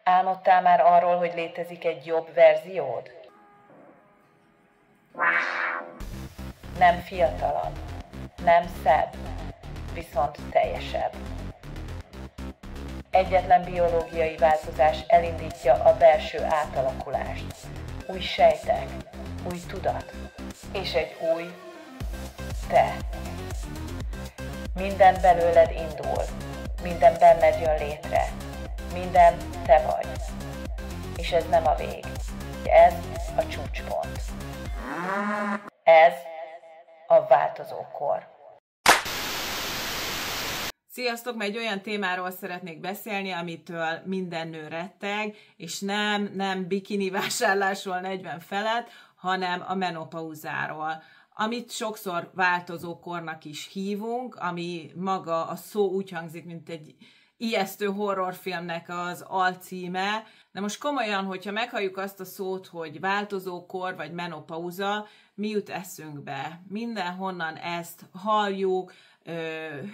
Álmodtál már arról, hogy létezik egy jobb verziód? Nem fiatalabb, nem szebb, viszont teljesebb. Egyetlen biológiai változás elindítja a belső átalakulást. Új sejtek, új tudat, és egy új te. Minden belőled indul, minden benned jön létre, minden te vagy. És ez nem a vég, ez a csúcspont. Ez a változókor. Sziasztok! Egy olyan témáról szeretnék beszélni, amitől minden nő retteg, és nem bikini vásárlásról 40 felett, hanem a menopauzáról, amit sokszor változókornak is hívunk, ami maga a szó úgy hangzik, mint egy ijesztő horrorfilmnek az alcíme. De most komolyan, hogyha meghalljuk azt a szót, hogy változókor vagy menopauza, mi jut eszünkbe? Mindenhonnan ezt halljuk,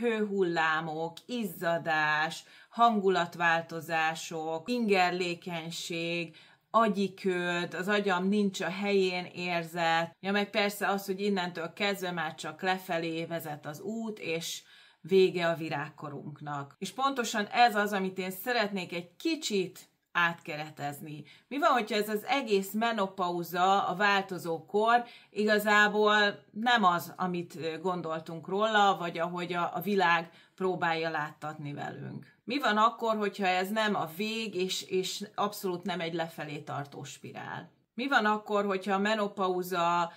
hőhullámok, izzadás, hangulatváltozások, ingerlékenység, agyiköd, az agyam nincs a helyén érzet, ja meg persze az, hogy innentől kezdve már csak lefelé vezet az út, és vége a virágkorunknak. És pontosan ez az, amit én szeretnék egy kicsit átkeretezni. Mi van, hogyha ez az egész menopauza, a változókor igazából nem az, amit gondoltunk róla, vagy ahogy a világ próbálja láttatni velünk. Mi van akkor, hogyha ez nem a vég, és abszolút nem egy lefelé tartó spirál? Mi van akkor, hogyha a menopauza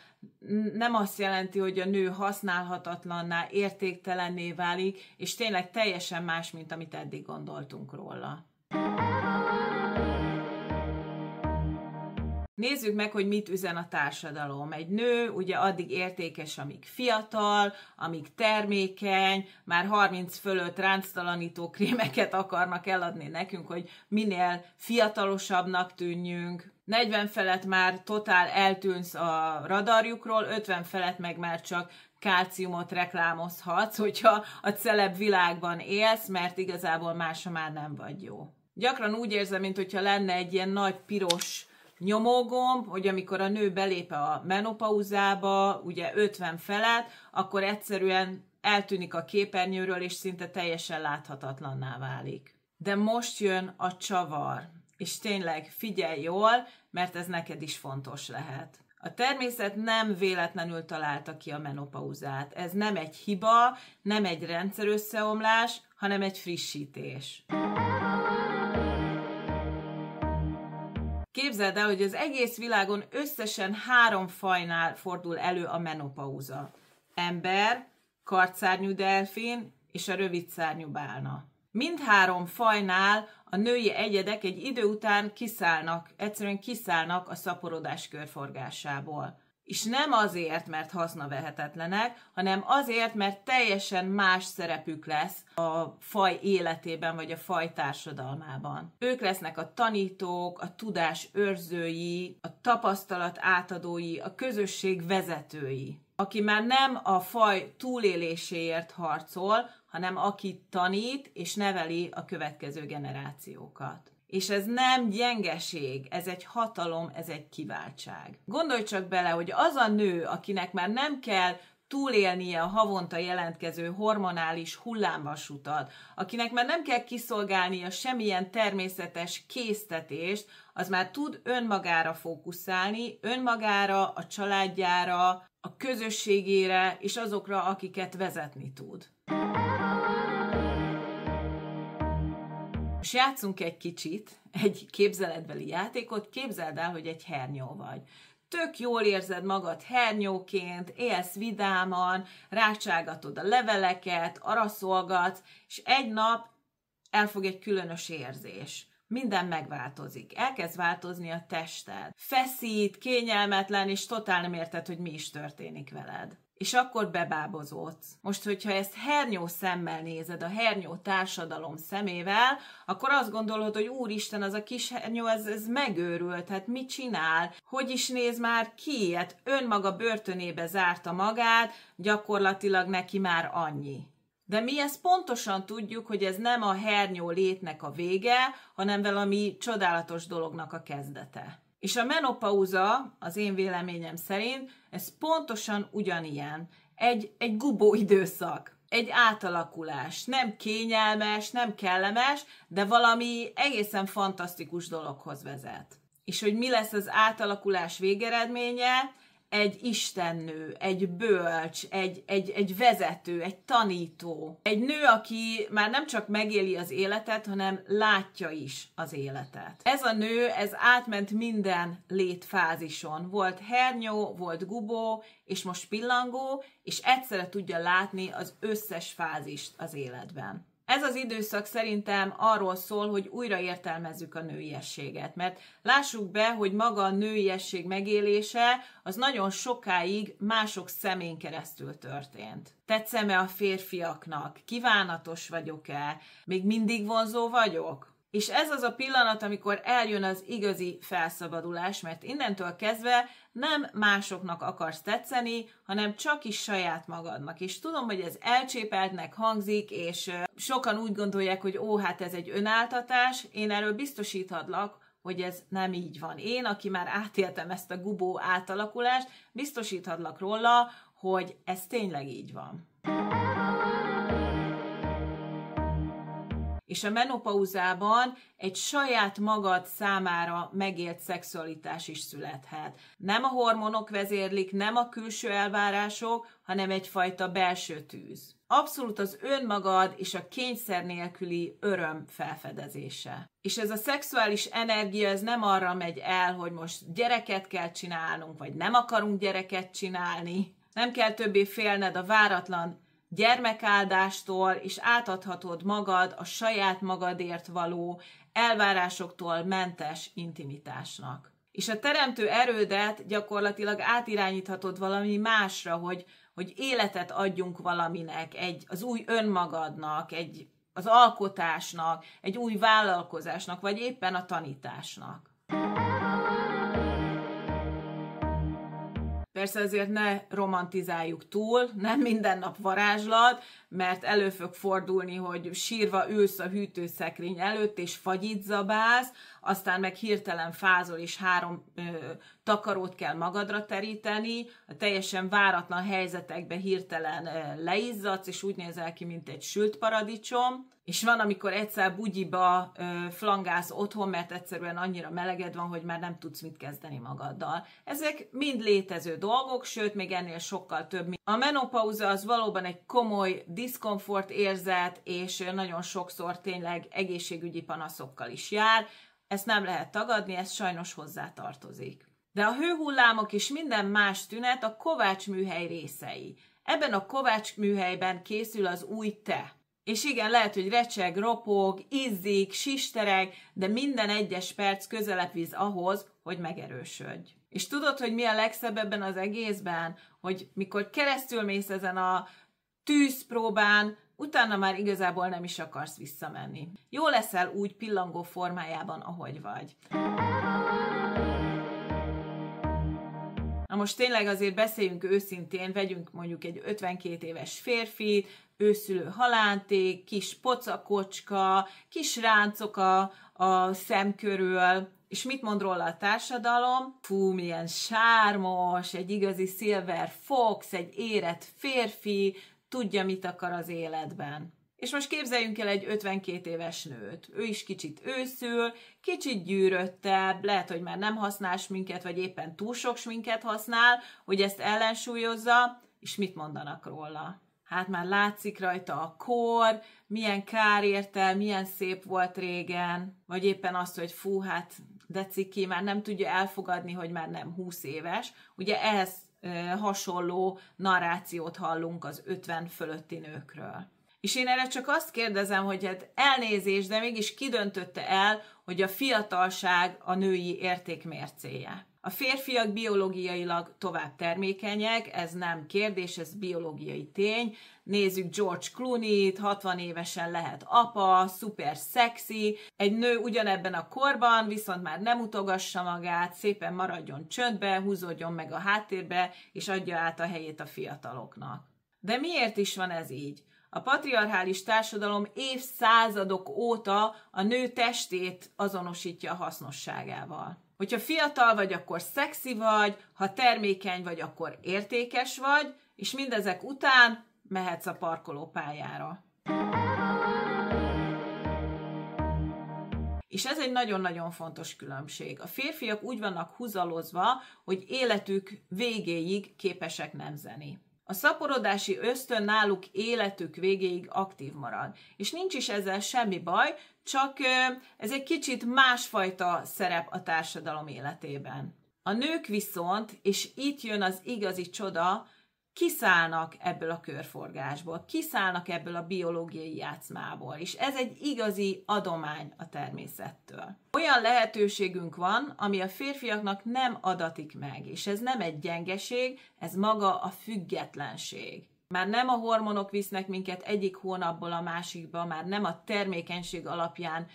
nem azt jelenti, hogy a nő használhatatlanná, értéktelenné válik, és tényleg teljesen más, mint amit eddig gondoltunk róla? Nézzük meg, hogy mit üzen a társadalom. Egy nő ugye addig értékes, amíg fiatal, amíg termékeny, már 30 fölött ránctalanító krémeket akarnak eladni nekünk, hogy minél fiatalosabbnak tűnjünk. 40 felett már totál eltűnsz a radarjukról, 50 felett meg már csak kálciumot reklámozhatsz, hogyha a celeb világban élsz, mert igazából másra már nem vagy jó. Gyakran úgy érzem, mintha lenne egy ilyen nagy piros nyomógomb, hogy amikor a nő belép a menopauzába, ugye 50 felett, akkor egyszerűen eltűnik a képernyőről, és szinte teljesen láthatatlanná válik. De most jön a csavar, és tényleg figyelj jól, mert ez neked is fontos lehet. A természet nem véletlenül találta ki a menopauzát. Ez nem egy hiba, nem egy rendszerösszeomlás, hanem egy frissítés. Képzeld el, hogy az egész világon összesen 3 fajnál fordul elő a menopauza. Ember, kartszárnyú delfin és a rövidszárnyú bálna. Mindhárom fajnál a női egyedek egy idő után egyszerűen kiszállnak a szaporodás körforgásából. És nem azért, mert hasznavehetetlenek, hanem azért, mert teljesen más szerepük lesz a faj életében, vagy a faj társadalmában. Ők lesznek a tanítók, a tudás őrzői, a tapasztalat átadói, a közösség vezetői. Aki már nem a faj túléléséért harcol, hanem aki tanít és neveli a következő generációkat. És ez nem gyengeség, ez egy hatalom, ez egy kiváltság. Gondolj csak bele, hogy az a nő, akinek már nem kell túlélnie a havonta jelentkező hormonális hullámvasutat, akinek már nem kell kiszolgálnia semmilyen természetes késztetést, az már tud önmagára fókuszálni, önmagára, a családjára, a közösségére és azokra, akiket vezetni tud. És játszunk egy kicsit, egy képzeletbeli játékot, képzeld el, hogy egy hernyó vagy. Tök jól érzed magad hernyóként, élsz vidáman, rácságatod a leveleket, araszolgatsz, és egy nap elfog egy különös érzés. Minden megváltozik. Elkezd változni a tested. Feszít, kényelmetlen, és totál nem érted, hogy mi is történik veled. És akkor bebábozódsz. Most, hogyha ezt hernyó szemmel nézed, a hernyó társadalom szemével, akkor azt gondolod, hogy úristen, az a kis hernyó, ez megőrült, hát mit csinál? Hogy is néz már ki? Hát önmaga börtönébe zárta magát, gyakorlatilag neki már annyi. De mi ezt pontosan tudjuk, hogy ez nem a hernyó létnek a vége, hanem valami csodálatos dolognak a kezdete. És a menopauza, az én véleményem szerint, ez pontosan ugyanilyen. Egy gubó időszak, egy átalakulás. Nem kényelmes, nem kellemes, de valami egészen fantasztikus dologhoz vezet. És hogy mi lesz az átalakulás végeredménye? Egy istennő, egy bölcs, egy vezető, egy tanító. Egy nő, aki már nem csak megéli az életet, hanem látja is az életet. Ez a nő, ez átment minden létfázison. Volt hernyó, volt gubó, és most pillangó, és egyszerre tudja látni az összes fázist az életben. Ez az időszak szerintem arról szól, hogy újra értelmezzük a nőiességet, mert lássuk be, hogy maga a nőiesség megélése az nagyon sokáig mások szemén keresztül történt. Tetszem-e a férfiaknak? Kívánatos vagyok-e? Még mindig vonzó vagyok? És ez az a pillanat, amikor eljön az igazi felszabadulás, mert innentől kezdve nem másoknak akarsz tetszeni, hanem csak is saját magadnak. És tudom, hogy ez elcsépeltnek hangzik, és sokan úgy gondolják, hogy hát ez egy önáltatás. Én erről biztosíthatlak, hogy ez nem így van. Én, aki már átéltem ezt a gubó átalakulást, biztosíthatlak róla, hogy ez tényleg így van. És a menopauzában egy saját magad számára megélt szexualitás is születhet. Nem a hormonok vezérlik, nem a külső elvárások, hanem egyfajta belső tűz. Abszolút az önmagad és a kényszer nélküli öröm felfedezése. És ez a szexuális energia, ez nem arra megy el, hogy most gyereket kell csinálnunk, vagy nem akarunk gyereket csinálni. Nem kell többé félned a váratlan gyermekáldástól, és átadhatod magad a saját magadért való elvárásoktól mentes intimitásnak. És a teremtő erődet gyakorlatilag átirányíthatod valami másra, hogy életet adjunk valaminek, az új önmagadnak, az alkotásnak, egy új vállalkozásnak, vagy éppen a tanításnak. Persze azért ne romantizáljuk túl, nem minden nap varázslat, mert elő fog fordulni, hogy sírva ülsz a hűtőszekrény előtt, és fagyit zabálsz, aztán meg hirtelen fázol, és 3 takarót kell magadra teríteni, a teljesen váratlan helyzetekben hirtelen leizzadsz, és úgy nézel ki, mint egy sült paradicsom. És van, amikor egyszer bugyiba flangálsz otthon, mert egyszerűen annyira meleged van, hogy már nem tudsz mit kezdeni magaddal. Ezek mind létező dolgok, sőt, még ennél sokkal több. A menopauza az valóban egy komoly diszkomfort érzet, és nagyon sokszor tényleg egészségügyi panaszokkal is jár. Ezt nem lehet tagadni, ez sajnos hozzátartozik. De a hőhullámok és minden más tünet a Kovács műhely részei. Ebben a Kovács műhelyben készül az új te. És igen, lehet, hogy recseg, ropog, izzik, sistereg, de minden egyes perc közelebb visz ahhoz, hogy megerősödj. És tudod, hogy mi a legszebb ebben az egészben? Hogy mikor keresztül mész ezen a tűzpróbán, utána már igazából nem is akarsz visszamenni. Jó leszel úgy pillangó formájában, ahogy vagy. Na most tényleg azért beszéljünk őszintén, vegyünk mondjuk egy 52 éves férfit, őszülő halánték, kis pocakocska, kis ráncok a szem körül, és mit mond róla a társadalom? Fú, milyen sármos, egy igazi Silver Fox, egy érett férfi, tudja, mit akar az életben. És most képzeljünk el egy 52 éves nőt. Ő is kicsit őszül, kicsit gyűröttebb, lehet, hogy már nem használ sminket, vagy éppen túl sok sminket használ, hogy ezt ellensúlyozza, és mit mondanak róla? Hát már látszik rajta a kor, milyen kár érte, milyen szép volt régen, vagy éppen azt, hogy fú, hát de ciki, már nem tudja elfogadni, hogy már nem 20 éves. Ugye ehhez hasonló narrációt hallunk az 50 fölötti nőkről. És én erre csak azt kérdezem, hogy hát elnézést, de mégis ki döntötte el, hogy a fiatalság a női értékmércéje. A férfiak biológiailag tovább termékenyek, ez nem kérdés, ez biológiai tény. Nézzük George Clooney-t, 60 évesen lehet apa, szuper szexi. Egy nő ugyanebben a korban, viszont már nem utogassa magát, szépen maradjon csöndbe, húzódjon meg a háttérbe, és adja át a helyét a fiataloknak. De miért is van ez így? A patriarchális társadalom évszázadok óta a nő testét azonosítja a hasznosságával. Hogyha fiatal vagy, akkor szexi vagy, ha termékeny vagy, akkor értékes vagy, és mindezek után mehetsz a parkolópályára. És ez egy nagyon-nagyon fontos különbség. A férfiak úgy vannak húzalozva, hogy életük végéig képesek nemzeni. A szaporodási ösztön náluk életük végéig aktív marad. És nincs is ezzel semmi baj, csak ez egy kicsit másfajta szerep a társadalom életében. A nők viszont, és itt jön az igazi csoda, kiszállnak ebből a körforgásból, kiszállnak ebből a biológiai játszmából, és ez egy igazi adomány a természettől. Olyan lehetőségünk van, ami a férfiaknak nem adatik meg, és ez nem egy gyengeség, ez maga a függetlenség. Már nem a hormonok visznek minket egyik hónapból a másikba, már nem a termékenység alapján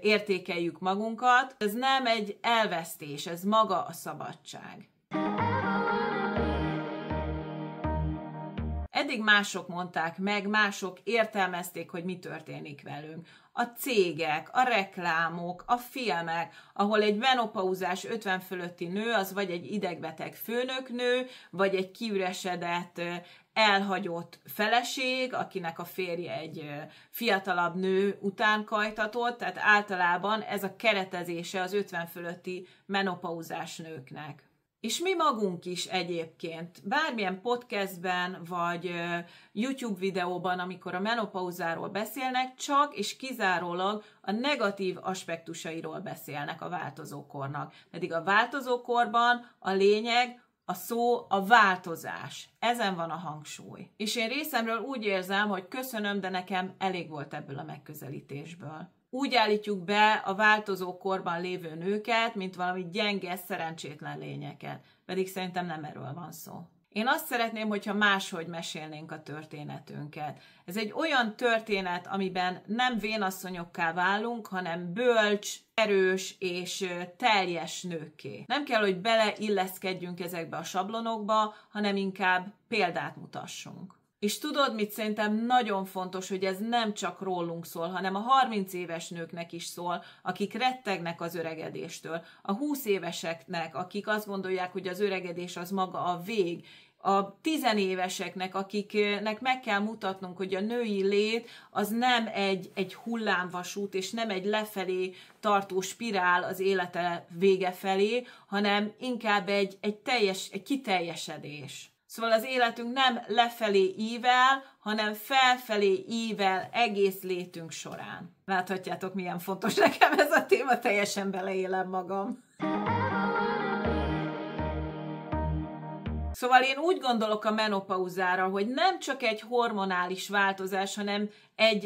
értékeljük magunkat, ez nem egy elvesztés, ez maga a szabadság. Eddig mások mondták meg, mások értelmezték, hogy mi történik velünk. A cégek, a reklámok, a filmek, ahol egy menopauzás 50 fölötti nő, az vagy egy idegbeteg főnöknő, vagy egy kiüresedett, elhagyott feleség, akinek a férje egy fiatalabb nő után kajtatott, tehát általában ez a keretezése az 50 fölötti menopauzás nőknek. És mi magunk is egyébként, bármilyen podcastben, vagy YouTube videóban, amikor a menopauzáról beszélnek, csak és kizárólag a negatív aspektusairól beszélnek a változókornak. Pedig a változókorban a lényeg, a szó a változás. Ezen van a hangsúly. És én részemről úgy érzem, hogy köszönöm, de nekem elég volt ebből a megközelítésből. Úgy állítjuk be a változó korban lévő nőket, mint valami gyenge, szerencsétlen lényeket. Pedig szerintem nem erről van szó. Én azt szeretném, hogyha máshogy mesélnénk a történetünket. Ez egy olyan történet, amiben nem vénasszonyokká válunk, hanem bölcs, erős és teljes nőkké. Nem kell, hogy beleilleszkedjünk ezekbe a sablonokba, hanem inkább példát mutassunk. És tudod, mit szerintem nagyon fontos, hogy ez nem csak rólunk szól, hanem a 30 éves nőknek is szól, akik rettegnek az öregedéstől, a 20 éveseknek, akik azt gondolják, hogy az öregedés az maga a vég, a 10 éveseknek, akiknek meg kell mutatnunk, hogy a női lét az nem egy hullámvasút, és nem egy lefelé tartó spirál az élete vége felé, hanem inkább egy kiteljesedés. Szóval az életünk nem lefelé ível, hanem felfelé ível egész létünk során. Láthatjátok, milyen fontos nekem ez a téma, teljesen beleélem magam. Szóval én úgy gondolok a menopauzára, hogy nem csak egy hormonális változás, hanem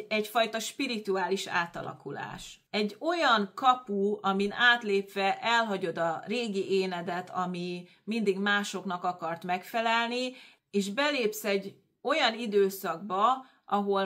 egyfajta spirituális átalakulás. Egy olyan kapu, amin átlépve elhagyod a régi énedet, ami mindig másoknak akart megfelelni, és belépsz egy olyan időszakba, ahol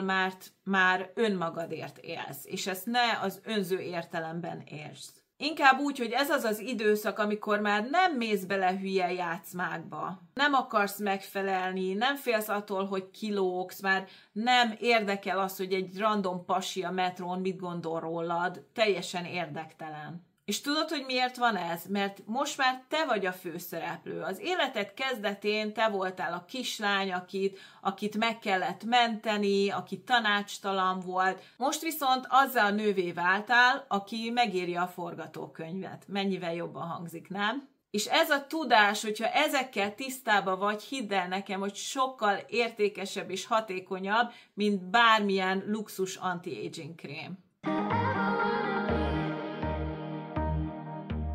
már önmagadért élsz, és ezt ne az önző értelemben értsd. Inkább úgy, hogy ez az az időszak, amikor már nem mész bele hülye játszmákba. Nem akarsz megfelelni, nem félsz attól, hogy kilógsz, már nem érdekel az, hogy egy random pasi a metrón mit gondol rólad, teljesen érdektelen. És tudod, hogy miért van ez? Mert most már te vagy a főszereplő. Az életed kezdetén te voltál a kislány, akit meg kellett menteni, aki tanácstalan volt. Most viszont azzal a nővé váltál, aki megírja a forgatókönyvet. Mennyivel jobban hangzik, nem? És ez a tudás, hogyha ezekkel tisztában vagy, hidd el nekem, hogy sokkal értékesebb és hatékonyabb, mint bármilyen luxus anti-aging krém.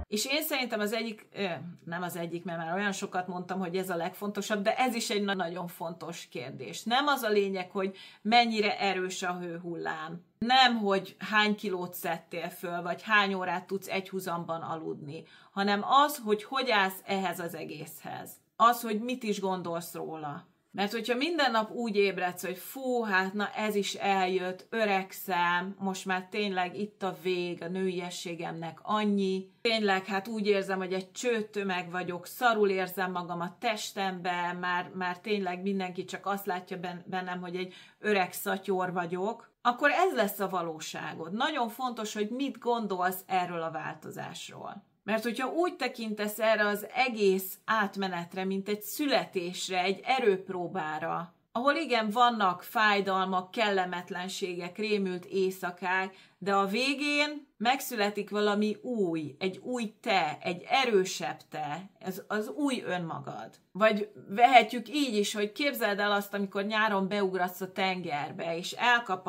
És én szerintem nem az egyik, mert már olyan sokat mondtam, hogy ez a legfontosabb, de ez is egy nagyon fontos kérdés. Nem az a lényeg, hogy mennyire erős a hőhullám. Nem, hogy hány kilót szedtél föl, vagy hány órát tudsz egy huzamban aludni, hanem az, hogy állsz ehhez az egészhez. Az, hogy mit is gondolsz róla. Mert hogyha minden nap úgy ébredsz, hogy fú, hát na ez is eljött, öregszem, most már tényleg itt a vég, a nőiességemnek annyi. Tényleg hát úgy érzem, hogy egy csőtömeg vagyok, szarul érzem magam a testemben, már tényleg mindenki csak azt látja bennem, hogy egy öreg szatyor vagyok. Akkor ez lesz a valóságod. Nagyon fontos, hogy mit gondolsz erről a változásról. Mert hogyha úgy tekintesz erre az egész átmenetre, mint egy születésre, egy erőpróbára, ahol igen, vannak fájdalmak, kellemetlenségek, rémült éjszakák, de a végén megszületik valami új, egy új te, egy erősebb te, az új önmagad. Vagy vehetjük így is, hogy képzeld el azt, amikor nyáron beugrasz a tengerbe, és elkap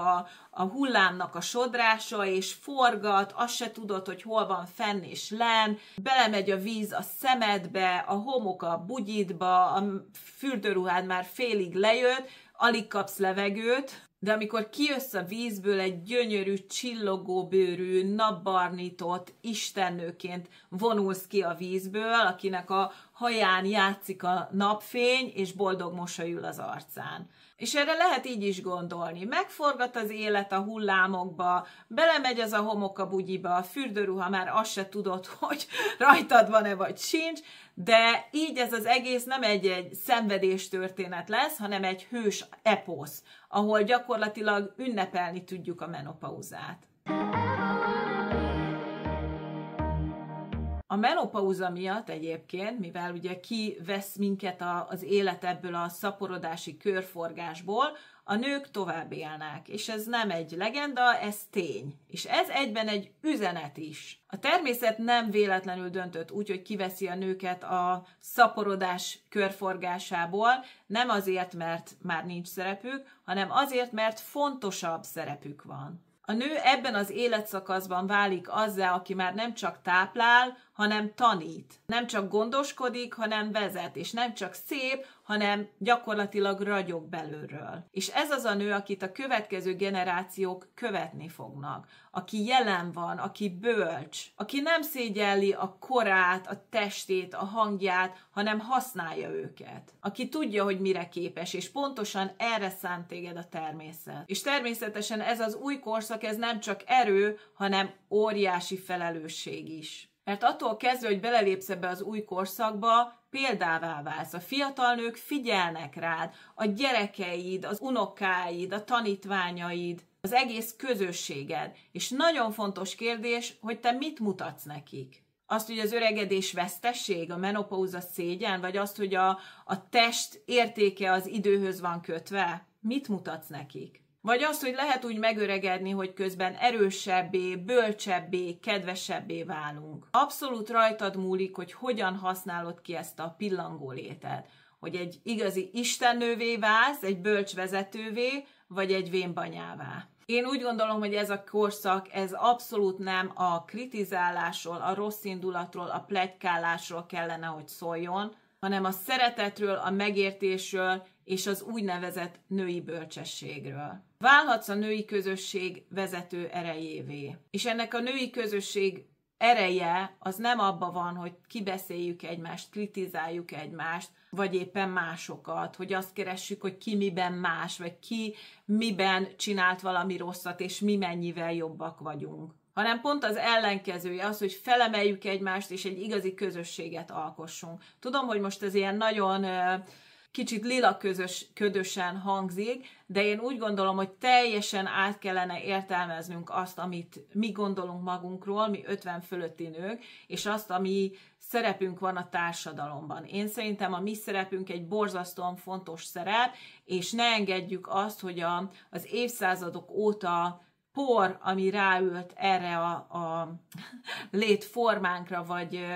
a hullámnak a sodrása, és forgat, azt se tudod, hogy hol van fenn és len, belemegy a víz a szemedbe, a homok a bugyidba, a fürdőruhád már félig lejött, alig kapsz levegőt, de amikor kijössz a vízből egy gyönyörű, csillogóbőrű, napbarnított istennőként vonulsz ki a vízből, akinek a haján játszik a napfény, és boldog mosoly ül az arcán. És erre lehet így is gondolni. Megforgat az élet a hullámokba, belemegy az a homok a bugyiba, a fürdőruha már azt se tudod, hogy rajtad van-e vagy sincs, de így ez az egész nem egy szenvedéstörténet lesz, hanem egy hős eposz, ahol gyakorlatilag ünnepelni tudjuk a menopauzát. A menopauza miatt egyébként, mivel ugye kivesz minket az élet ebből a szaporodási körforgásból, a nők tovább élnek, és ez nem egy legenda, ez tény. És ez egyben egy üzenet is. A természet nem véletlenül döntött úgy, hogy kiveszi a nőket a szaporodás körforgásából, nem azért, mert már nincs szerepük, hanem azért, mert fontosabb szerepük van. A nő ebben az életszakaszban válik azzá, aki már nem csak táplál, hanem tanít. Nem csak gondoskodik, hanem vezet, és nem csak szép, hanem gyakorlatilag ragyog belülről. És ez az a nő, akit a következő generációk követni fognak. Aki jelen van, aki bölcs, aki nem szégyelli a korát, a testét, a hangját, hanem használja őket. Aki tudja, hogy mire képes, és pontosan erre szánt téged a természet. És természetesen ez az új korszak, ez nem csak erő, hanem óriási felelősség is. Mert attól kezdve, hogy belelépsz ebbe az új korszakba, példává válsz. A fiatal nők figyelnek rád, a gyerekeid, az unokáid, a tanítványaid, az egész közösséged. És nagyon fontos kérdés, hogy te mit mutatsz nekik. Azt, hogy az öregedés vesztesség, a menopauza szégyen, vagy azt, hogy a test értéke az időhöz van kötve? Mit mutatsz nekik? Vagy azt, hogy lehet úgy megöregedni, hogy közben erősebbé, bölcsebbé, kedvesebbé válunk. Abszolút rajtad múlik, hogy hogyan használod ki ezt a pillangó létet. Hogy egy igazi istennővé válsz, egy bölcs vezetővé, vagy egy vénbanyává. Én úgy gondolom, hogy ez a korszak, ez abszolút nem a kritizálásról, a rossz indulatról, a pletykálásról kellene, hogy szóljon, hanem a szeretetről, a megértésről és az úgynevezett női bölcsességről. Válhatsz a női közösség vezető erejévé. És ennek a női közösség ereje az nem abban van, hogy kibeszéljük egymást, kritizáljuk egymást, vagy éppen másokat, hogy azt keressük, hogy ki miben más, vagy ki miben csinált valami rosszat, és mi mennyivel jobbak vagyunk. Hanem pont az ellenkezője az, hogy felemeljük egymást, és egy igazi közösséget alkossunk. Tudom, hogy most ez ilyen nagyon kicsit lila ködösen hangzik, de én úgy gondolom, hogy teljesen át kellene értelmeznünk azt, amit mi gondolunk magunkról, mi 50 fölötti nők, és azt, ami szerepünk van a társadalomban. Én szerintem a mi szerepünk egy borzasztóan fontos szerep, és ne engedjük azt, hogy az évszázadok óta por, ami ráült erre a létformánkra, vagy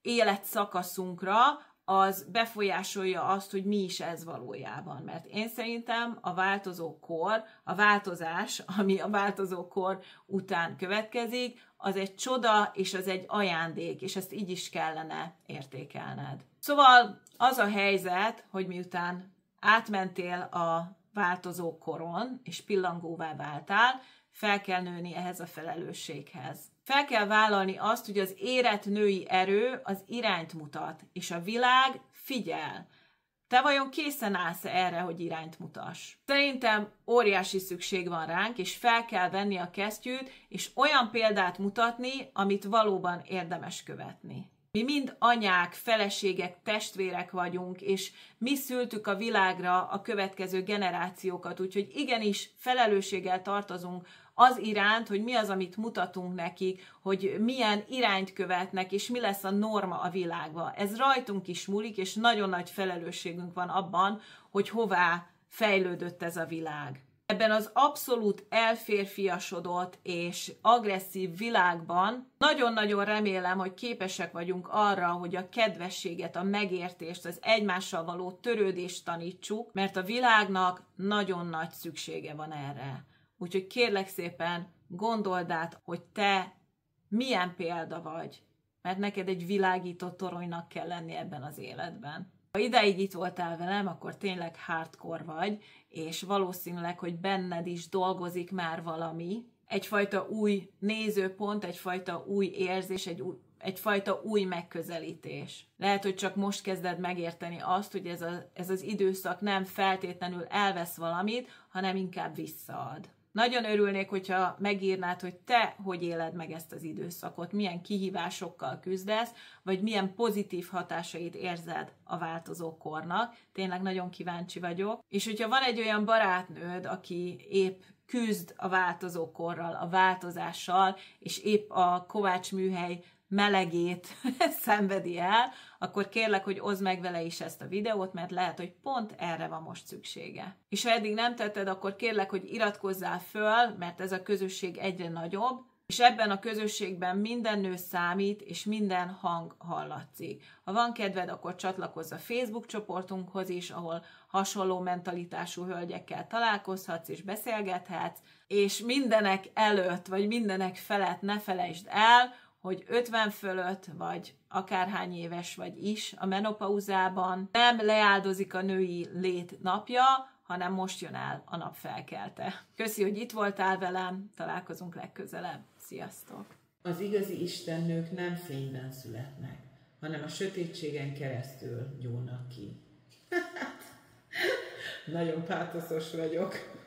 életszakaszunkra, az befolyásolja azt, hogy mi is ez valójában. Mert én szerintem a változó kor, a változás, ami a változó kor után következik, az egy csoda, és az egy ajándék, és ezt így is kellene értékelned. Szóval az a helyzet, hogy miután átmentél a változó koron, és pillangóvá váltál, fel kell nőni ehhez a felelősséghez. Fel kell vállalni azt, hogy az érett női erő az irányt mutat, és a világ figyel. Te vajon készen állsz erre, hogy irányt mutass? Szerintem óriási szükség van ránk, és fel kell venni a kesztyűt, és olyan példát mutatni, amit valóban érdemes követni. Mi mind anyák, feleségek, testvérek vagyunk, és mi szültük a világra a következő generációkat, úgyhogy igenis felelősséggel tartozunk az iránt, hogy mi az, amit mutatunk nekik, hogy milyen irányt követnek, és mi lesz a norma a világban. Ez rajtunk is múlik, és nagyon nagy felelősségünk van abban, hogy hová fejlődött ez a világ. Ebben az abszolút elférfiasodott és agresszív világban nagyon-nagyon remélem, hogy képesek vagyunk arra, hogy a kedvességet, a megértést, az egymással való törődést tanítsuk, mert a világnak nagyon nagy szüksége van erre. Úgyhogy kérlek szépen, gondold át, hogy te milyen példa vagy, mert neked egy világító toronynak kell lenni ebben az életben. Ha ideig itt voltál velem, akkor tényleg hardcore vagy, és valószínűleg, hogy benned is dolgozik már valami, egyfajta új nézőpont, egyfajta új érzés, egyfajta új megközelítés. Lehet, hogy csak most kezded megérteni azt, hogy ez az időszak nem feltétlenül elvesz valamit, hanem inkább visszaad. Nagyon örülnék, hogyha megírnád, hogy te hogy éled meg ezt az időszakot, milyen kihívásokkal küzdesz, vagy milyen pozitív hatásait érzed a változó kornak. Tényleg nagyon kíváncsi vagyok. És hogyha van egy olyan barátnőd, aki épp küzd a változó korral, a változással, és épp a Kovács műhely melegét szenvedi el, akkor kérlek, hogy oszd meg vele is ezt a videót, mert lehet, hogy pont erre van most szüksége. És ha eddig nem tetted, akkor kérlek, hogy iratkozzál föl, mert ez a közösség egyre nagyobb, és ebben a közösségben minden nő számít, és minden hang hallatszik. Ha van kedved, akkor csatlakozz a Facebook csoportunkhoz is, ahol hasonló mentalitású hölgyekkel találkozhatsz és beszélgethetsz, és mindenek előtt, vagy mindenek felett ne felejtsd el, hogy 50 fölött, vagy akárhány éves vagy is a menopauzában nem leáldozik a női lét napja, hanem most jön el a nap felkelte. Köszi, hogy itt voltál velem, találkozunk legközelebb. Sziasztok! Az igazi istennők nem fényben születnek, hanem a sötétségen keresztül gyúlnak ki. Nagyon pátoszos vagyok.